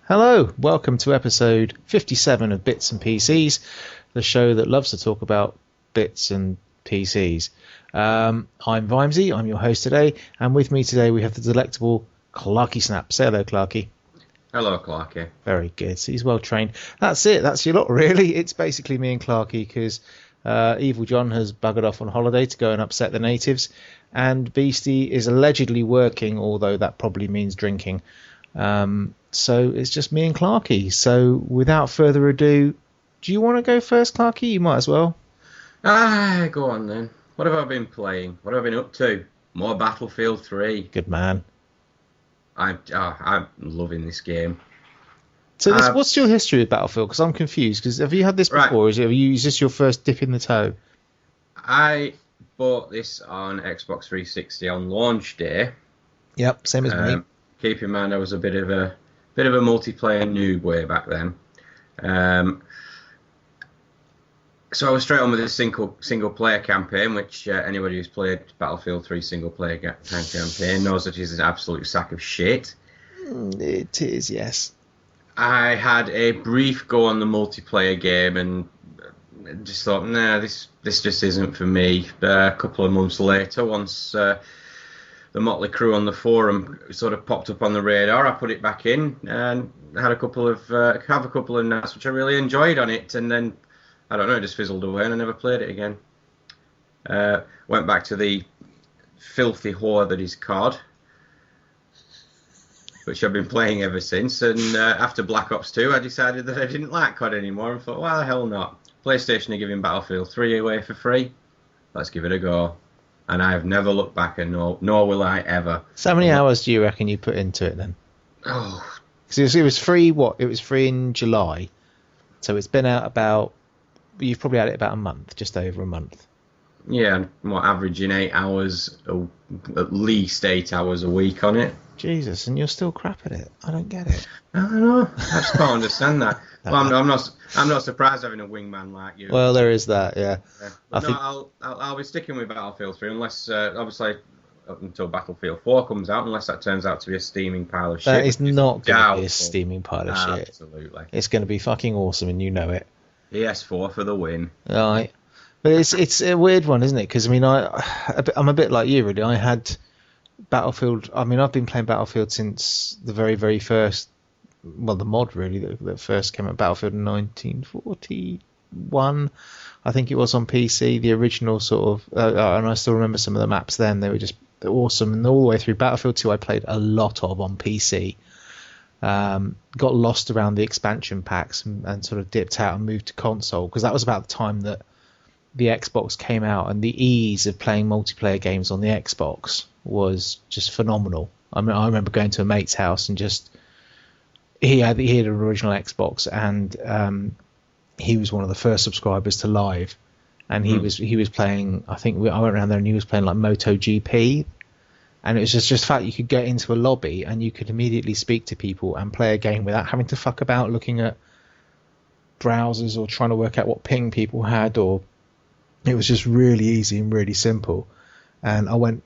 Hello, welcome to episode 57 of Bits and PCs, the show that loves to talk about bits and PCs. I'm Vimesy, I'm your host today, and with me today we have the delectable Clarky Snap. Say hello, Clarky. Hello, Clarky. Very good, so he's well trained. That's it, that's your lot really. It's basically me and Clarky because Evil John has buggered off on holiday to go and upset the natives, and Beastie is allegedly working, although that probably means drinking. So it's just me and Clarky. So without further ado, do you want to go first, Clarky? You might as well. Go on then. What have I been playing? What have I been up to? More Battlefield 3. Good man. I'm loving this game. So what's your history with Battlefield? Because I'm confused. Because have you had this before? Right. Is this your first dip in the toe? I bought this on Xbox 360 on launch day. Yep, same as me. Keep in mind, I was a bit of a multiplayer noob way back then. So I was straight on with a single player campaign, which anybody who's played Battlefield 3 single player campaign knows that it is an absolute sack of shit. It is, yes. I had a brief go on the multiplayer game and just thought, nah, this just isn't for me. A couple of months later, once the Motley Crew on the forum sort of popped up on the radar, I put it back in and had a couple of nights which I really enjoyed on it, and then I don't know, it just fizzled away and I never played it again. Went back to the filthy whore that is COD, which I've been playing ever since, and after Black Ops 2 I decided that I didn't like COD anymore and thought, well, the hell not. PlayStation are giving Battlefield 3 away for free, let's give it a go. And I have never looked back, and nor will I ever. So how many hours do you reckon you put into it then? Oh, because it was free. What? It was free in July, so it's been out about. You've probably had it about a month, just over a month. Yeah, averaging 8 hours, at least 8 hours a week on it. Jesus, and you're still crap at it. I don't get it. I don't know. I just can't understand that. Well, I'm not surprised having a wingman like you. Well, there is that, yeah. I'll be sticking with Battlefield 3 unless, obviously, up until Battlefield 4 comes out, unless that turns out to be a steaming pile of shit. That is not going to be a steaming pile of shit. Absolutely. It's going to be fucking awesome, and you know it. ES4 for the win. Right. But it's a weird one, isn't it? Because, I mean, I'm a bit like you, really. I had Battlefield. I mean, I've been playing Battlefield since the very, very first. Well, the mod really that first came out, Battlefield in 1941, I think it was on PC. The original sort of, and I still remember some of the maps then. They were just awesome, and all the way through Battlefield 2, I played a lot of on PC. Got lost around the expansion packs and sort of dipped out and moved to console because that was about the time that the Xbox came out, and the ease of playing multiplayer games on the Xbox was just phenomenal. I mean, I remember going to a mate's house and just he had an original Xbox, and he was one of the first subscribers to Live, and he was playing. I think I went around there and he was playing like MotoGP, and it was just the fact you could get into a lobby and you could immediately speak to people and play a game without having to fuck about looking at browsers or trying to work out what ping people had, or it was just really easy and really simple. And I went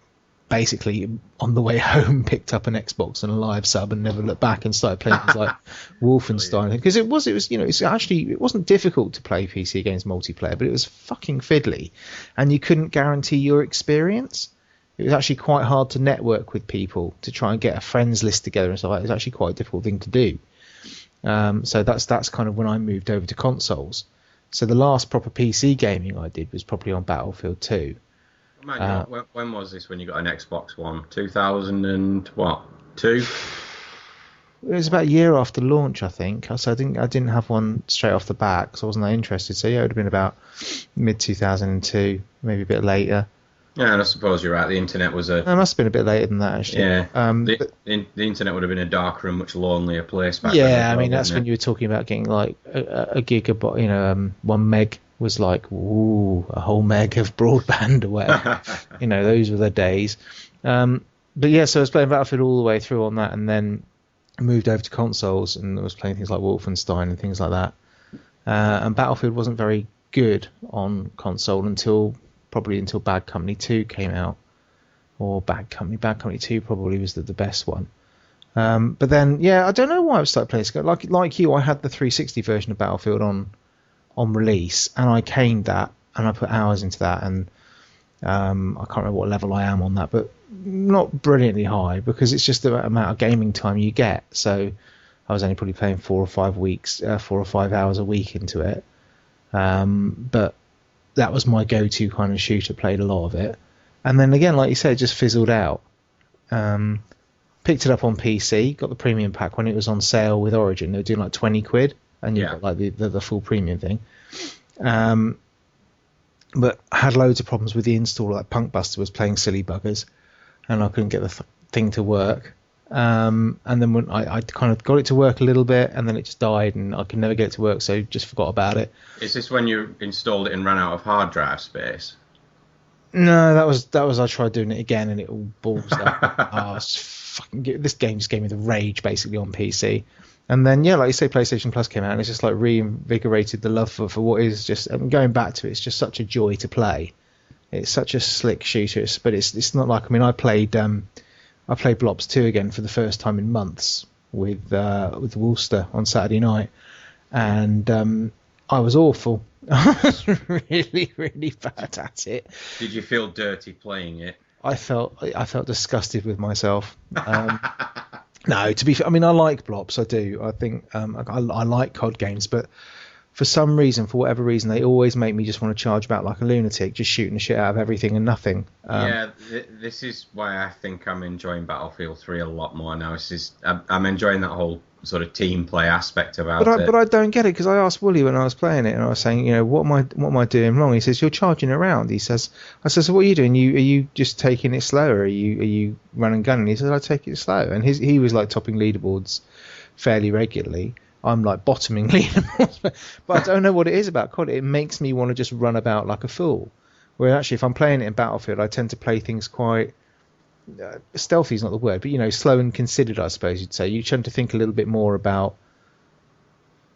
basically on the way home, picked up an Xbox and a Live sub and never looked back and started playing things like Wolfenstein, because it was it wasn't difficult to play PC games multiplayer, but it was fucking fiddly and you couldn't guarantee your experience. It was actually quite hard to network with people to try and get a friends list together and stuff like that. It was actually quite a difficult thing to do. So that's kind of when I moved over to consoles. So the last proper PC gaming I did was probably on Battlefield 2. When was this when you got an Xbox One? 2002? It was about a year after launch, I think. So I didn't have one straight off the bat because I wasn't that interested. So yeah, it would have been about mid-2002, maybe a bit later. Yeah, and I suppose you're right. The internet was It must have been a bit later than that, actually. Yeah. The internet would have been a darker and much lonelier place back then. Yeah, I mean, that's when you were talking about getting like a gigabyte, 1 meg was like, ooh, a whole meg of broadband or whatever. Those were the days. But yeah, so I was playing Battlefield all the way through on that, and then moved over to consoles and I was playing things like Wolfenstein and things like that. And Battlefield wasn't very good on console until Bad Company 2 came out. Or Bad Company 2 probably was the best one. But then, yeah, I don't know why I started playing Skyrim. Like you, I had the 360 version of Battlefield on release, and I caned that, and I put hours into that, and I can't remember what level I am on that, but not brilliantly high, because it's just the amount of gaming time you get. So I was only probably playing 4 or 5 hours a week into it. But that was my go-to kind of shooter, played a lot of it. And then again, like you said, it just fizzled out. Picked it up on PC, got the premium pack when it was on sale with Origin. They were doing like 20 quid, and you got like the full premium thing. But I had loads of problems with the installer. Like Punkbuster was playing silly buggers, and I couldn't get the thing to work. And then when I kind of got it to work a little bit, and then it just died, and I could never get it to work, so just forgot about it. Is this when you installed it and ran out of hard drive space? No, that was I tried doing it again, and it all balls up. This game just gave me the rage basically on PC. And then, yeah, like you say, PlayStation Plus came out, and it's just like reinvigorated the love for what is just, going back to it, it's just such a joy to play. It's such a slick shooter, but it's not like, I mean, I played Blobs 2 again for the first time in months with Worcester on Saturday night, and I was awful. I was really, really bad at it. Did you feel dirty playing it? I felt disgusted with myself. No, to be fair, I mean, I like Blobs, I do. I think I like COD games, but for some reason, for whatever reason, they always make me just want to charge about like a lunatic, just shooting the shit out of everything and nothing. This is why I think I'm enjoying Battlefield 3 a lot more now. I'm enjoying that whole sort of team play aspect about it. But I don't get it, because I asked Wooly when I was playing it, and I was saying, you know, what am I doing wrong? He says, you're charging around. I said, so what are you doing? Are you just taking it slower? Are you run and gunning? He said, I take it slow. And he was like topping leaderboards fairly regularly. I'm like bottoming leaderboards, but I don't know what it is about COD. It makes me want to just run about like a fool. Where actually, if I'm playing it in Battlefield, I tend to play things quite stealthy is not the word, but you know, slow and considered, I suppose you'd say. You tend to think a little bit more about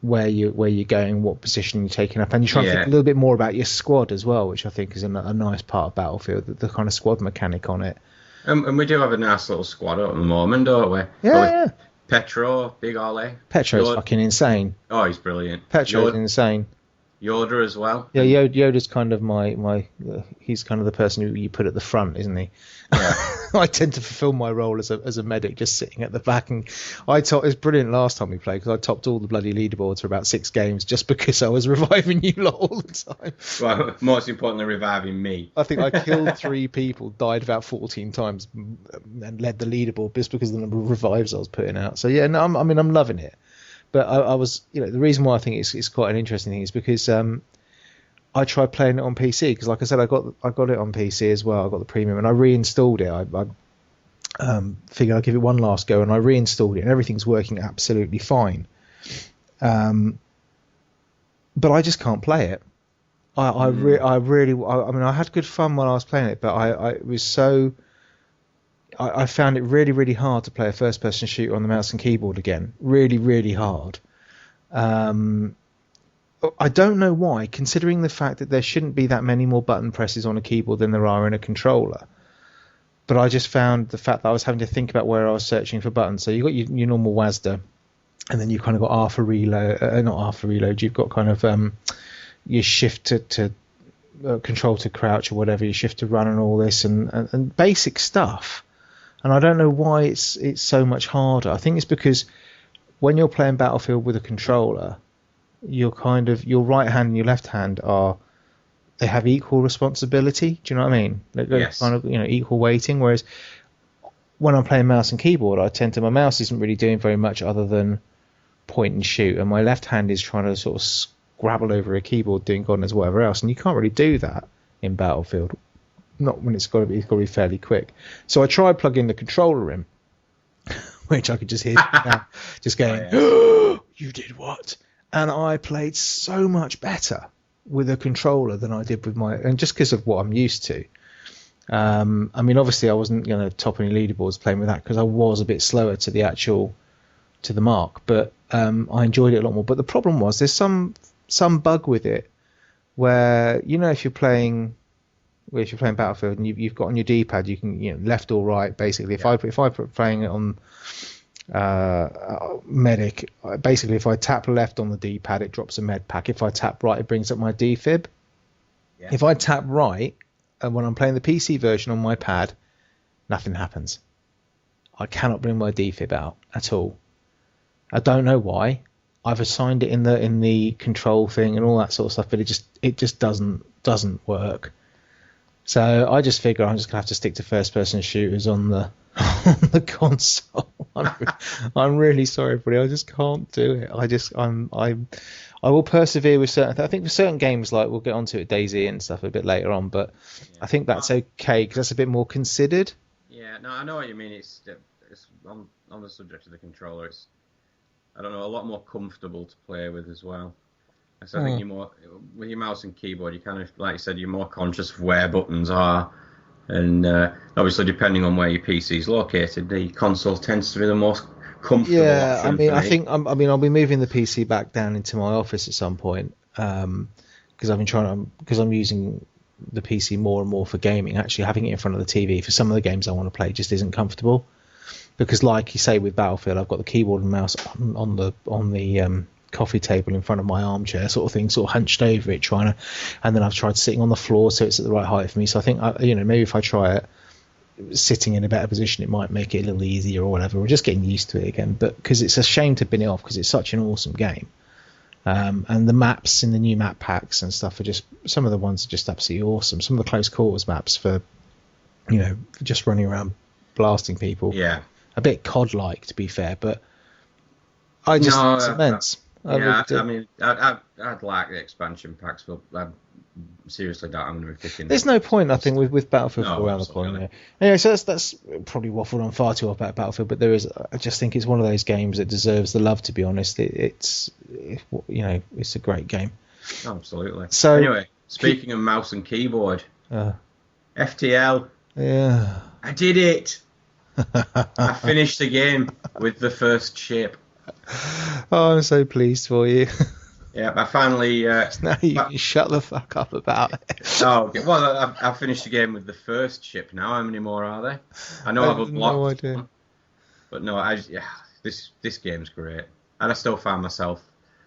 where you're going, what position you're taking up, and you try to think a little bit more about your squad as well, which I think is a nice part of Battlefield, the kind of squad mechanic on it. And we do have a nice little squad at the moment, don't we? Yeah. Petro, Big Ollie. Petro's fucking insane. Oh, he's brilliant. Petro's insane. Yoda as well. Yeah, Yoda's kind of my he's kind of the person who you put at the front, isn't he? Yeah. I tend to fulfil my role as a medic, just sitting at the back. And it was brilliant last time we played, because I topped all the bloody leaderboards for about 6 games just because I was reviving you lot all the time. Well, most importantly, reviving me. I think I killed 3 people, died about 14 times, and led the leaderboard just because of the number of revives I was putting out. So yeah, no, I'm loving it. But I was, you know, the reason why I think it's quite an interesting thing is because I tried playing it on PC, because, like I said, I got it on PC as well. I got the premium, and I reinstalled it. I figured I'd give it one last go, and I reinstalled it, and everything's working absolutely fine. But I just can't play it. I mean, I had good fun while I was playing it, but I found it really, really hard to play a first-person shooter on the mouse and keyboard again. Really, really hard. I don't know why, considering the fact that there shouldn't be that many more button presses on a keyboard than there are in a controller. But I just found the fact that I was having to think about where I was searching for buttons. So you've got your normal WASD, and then you've kind of got R for reload, not R for reload, you've got kind of your shift to control to crouch or whatever, your shift to run and all this, and basic stuff. And I don't know why it's so much harder. I think it's because when you're playing Battlefield with a controller, your right hand and your left hand they have equal responsibility. Do you know what I mean? They're kind of, you know, equal weighting. Whereas when I'm playing mouse and keyboard, my mouse isn't really doing very much other than point and shoot, and my left hand is trying to sort of scrabble over a keyboard doing God knows whatever else, and you can't really do that in Battlefield. Not when it's got to be fairly quick. So I tried plugging the controller in, which I could just hear now, just going, oh, you did what? And I played so much better with a controller than I did with and just because of what I'm used to. I mean, obviously I wasn't going to top any leaderboards playing with that, because I was a bit slower to the mark, but I enjoyed it a lot more. But the problem was there's some bug with it where, you know, if you're playing Battlefield and you've got on your D-pad, you can, you know, left or right basically. If I playing it on medic. Basically, if I tap left on the D-pad, it drops a med pack. If I tap right, it brings up my defib. Yeah. If I tap right, and when I'm playing the PC version on my pad, nothing happens. I cannot bring my defib out at all. I don't know why. I've assigned it in the control thing and all that sort of stuff, but it just doesn't work. So I just figure I'm just gonna have to stick to first person shooters on the on the console. I'm really sorry, everybody. I just can't do it. I will persevere with certain. I think for certain games, like we'll get onto it, DayZ and stuff a bit later on, but I think that's okay because that's a bit more considered. Yeah, no, I know what you mean. It's on the subject of the controller. It's, I don't know, a lot more comfortable to play with as well. So I think you're more with your mouse and keyboard. You kind of, like you said, you're more conscious of where buttons are, and obviously depending on where your PC is located, the console tends to be the most comfortable. Yeah, option for me. I'll be moving the PC back down into my office at some point because I'm using the PC more and more for gaming. Actually, having it in front of the TV for some of the games I want to play just isn't comfortable. Because, like you say, with Battlefield, I've got the keyboard and mouse on the coffee table in front of my armchair, sort of thing, sort of hunched over it, and then I've tried sitting on the floor so it's at the right height for me. So I think, maybe if I try it sitting in a better position, it might make it a little easier or whatever. We're just getting used to it again, but because it's a shame to bin it off because it's such an awesome game. And the maps in the new map packs and stuff are just, some of the ones are just absolutely awesome. Some of the close quarters maps for just running around blasting people. Yeah. A bit COD-like, to be fair, but it's immense. I'd like the expansion packs, but I seriously doubt I'm going to be picking. There's no point, I think, with Battlefield 4 around the absolutely. corner. Anyway, so that's probably waffled on far too much about Battlefield, but I just think it's one of those games that deserves the love. To be honest, it's a great game. Absolutely. So anyway, speaking of mouse and keyboard, FTL. Yeah. I did it. I finished the game with the first ship. Oh, I'm so pleased for you. Yeah, I finally. Now you can shut the fuck up about it. Oh, okay. Well, I finished the game with the first ship. Now, how many more are there? I know I've unlocked. No idea. One, but no, this game's great, and I still find myself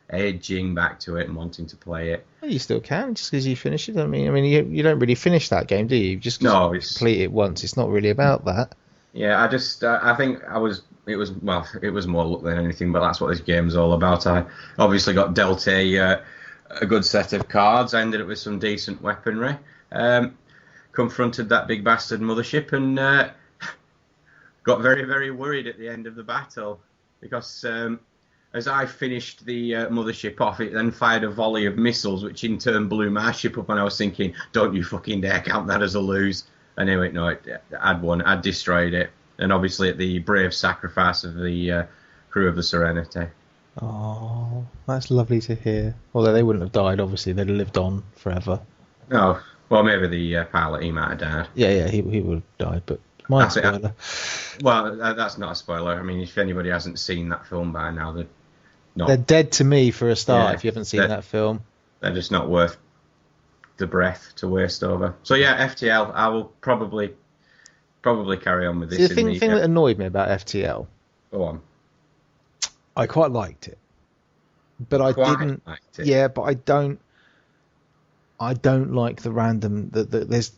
edging back to it and wanting to play it. Well, you still can just because you finish it. I mean, you don't really finish that game, do you? Just complete it once. It's not really about that. Yeah, I think it was more luck than anything, but that's what this game's all about. I obviously got dealt a good set of cards. I ended up with some decent weaponry. Confronted that big bastard mothership and got very, very worried at the end of the battle because as I finished the mothership off, it then fired a volley of missiles, which in turn blew my ship up, and I was thinking, don't you fucking dare count that as a lose. Anyway, no, I'd won. I'd destroyed it. And obviously at the brave sacrifice of the crew of the Serenity. Oh, that's lovely to hear. Although they wouldn't have died, obviously. They'd have lived on forever. Oh, well, maybe the pilot, he might have died. Yeah, he would have died, but my spoiler. Well, that's not a spoiler. I mean, if anybody hasn't seen that film by now, they're dead to me for a start, if you haven't seen that film. They're just not worth the breath to waste over. So yeah, FTL, I will probably carry on with this. The thing that annoyed me about FTL. Go on. I quite liked it, but I didn't. Yeah, but I don't like the random. There's.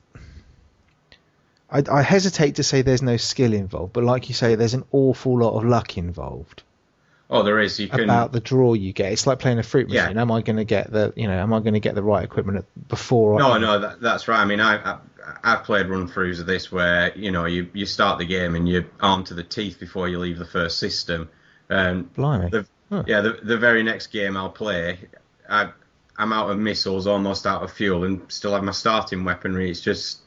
I hesitate to say there's no skill involved, but like you say, there's an awful lot of luck involved. Oh, there is. About the draw you get. It's like playing a fruit machine. Yeah. Am I going to get the right equipment before? That's right. I mean, I've played run-throughs of this where you start the game and you're armed to the teeth before you leave the first system. Blimey. The very next game I'll play, I'm out of missiles, almost out of fuel, and still have my starting weaponry. It's just